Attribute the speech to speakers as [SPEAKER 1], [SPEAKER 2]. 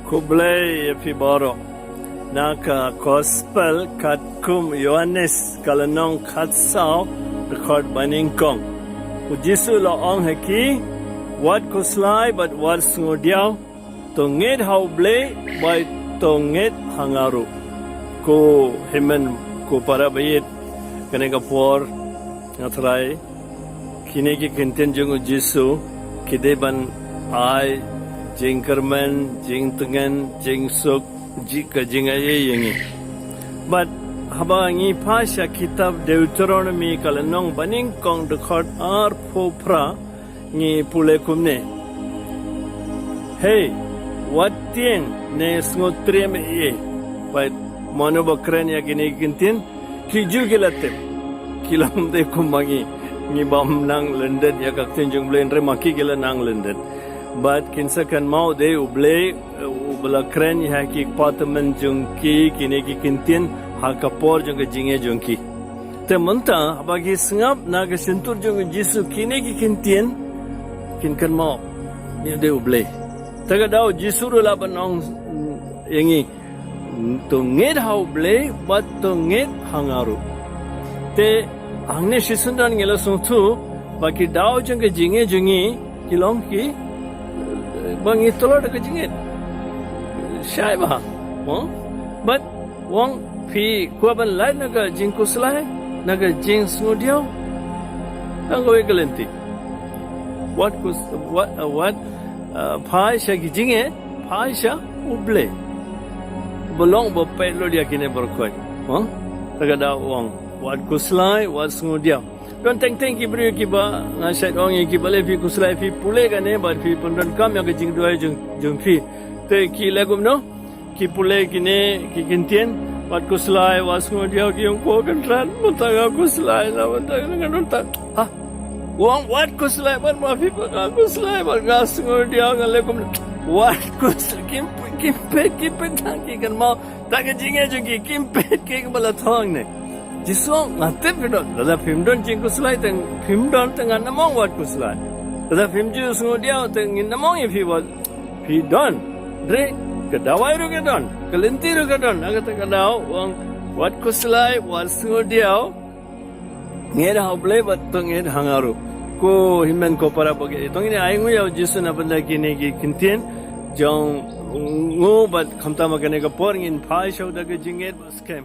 [SPEAKER 1] Kublai Piboro Naka Gospel Katkum Yohanes Kalanong Katsao Record Baningkong Ujisu la ong heki Wat kuslai but wat sungudiao Tongit hauble by tongit hangaru Ko himen ko parabayit Kanega por Natrai Kinegi kintin jung ujisu Kideban ai Jing kerman, jing tengan, jing suk, jika jing aye yengi. But haba ngi pasha kitab Deuteronomy kalanong baning kong dekot ar popra ngi pule kumne. Hey, what tieng ne sngotrem ye? But mano bakran ya gini gintin kiju gilatem kilam de kumangi ngi bam nang London ya kakten jung blen re maki gila nang London. But kinsa kan mau de uble ubla kren ya ki apartment jungki kini ki kintin ha kapor jung jinge jungki te monta bagi sengap naga sentur jung jisu kini ki kintin kin kan mau ni de uble taga dau jisu la banong yangi to nged ha uble but to nged hangaru te angne shisundan ngela sungtu bagi dau jung jinge jungi kilong ki bang itolor de jingit syai ba but wong phi kuaban lai naga jing kuslai naga jing smudiao angoi galenti what phai sha gi jinge phai sha uble bolong bo pe lo dia kine berkhoi taga da wong what kuslai what smudiao don teng ki beri ki ba ngasat orang ki bale fi kuslai fi pule kan ne bar fi pondon kam yang jing dua jung fi te ki lagum no ki pule ki ne ki kintien wat kuslai was ngo dia ki ko kan ran mutaga kuslai na mutaga ngan ta ha wong wat kuslai bar ma fi ba kuslai bar gas ngo dia ngan lagum wat kuslai kimpe tang ki kan mau ta ka jinge jung ki kimpe ki bala thong ne Jisong ngate pidon, lada pimdon jing kuslai teng pimdon tengah namong wat kuslai. Lada pimju sungu dia teng namong ifi wat pidon. Dre kedawai ru kedon, kelinti ru kedon. Agat kedau wang wat kuslai wat sungu dia. Nged hauble bat tong nged hangaru. Ko himen ko para bagi. Tong ini aing uyau jisu na benda kini ki kintien jong ngo bat kamta magane ka por ngin phai shau da ke jinged bas kem.